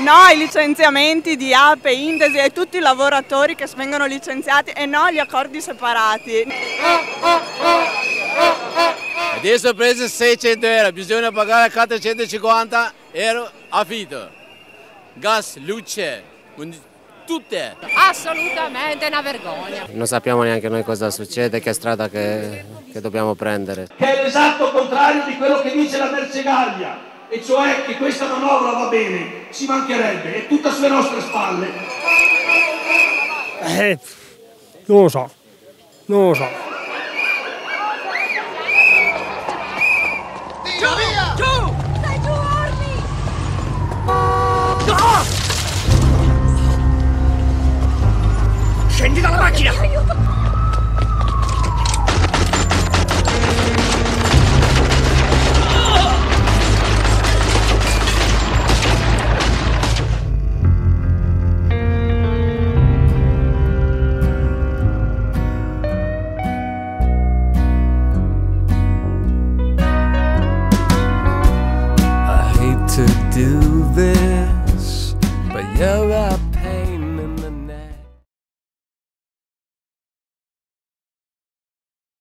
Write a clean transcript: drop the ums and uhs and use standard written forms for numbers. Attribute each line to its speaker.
Speaker 1: no ai licenziamenti di Ape, Indesi e tutti i lavoratori che vengono licenziati e no agli accordi separati.
Speaker 2: Adesso ho preso 600 euro, bisogna pagare 450 euro affitto, gas, luce, tutte.
Speaker 3: Assolutamente una vergogna.
Speaker 4: Non sappiamo neanche noi cosa succede, che strada che dobbiamo prendere.
Speaker 5: Che è l'esatto contrario di quello che dice la Mercegaglia, e cioè che questa manovra va bene, ci mancherebbe, è tutta sulle nostre spalle.
Speaker 6: Non lo so, non lo so.
Speaker 3: Via! Giù! Stai giù, Ormi!
Speaker 6: Scendi dalla macchina!
Speaker 3: Aiuto!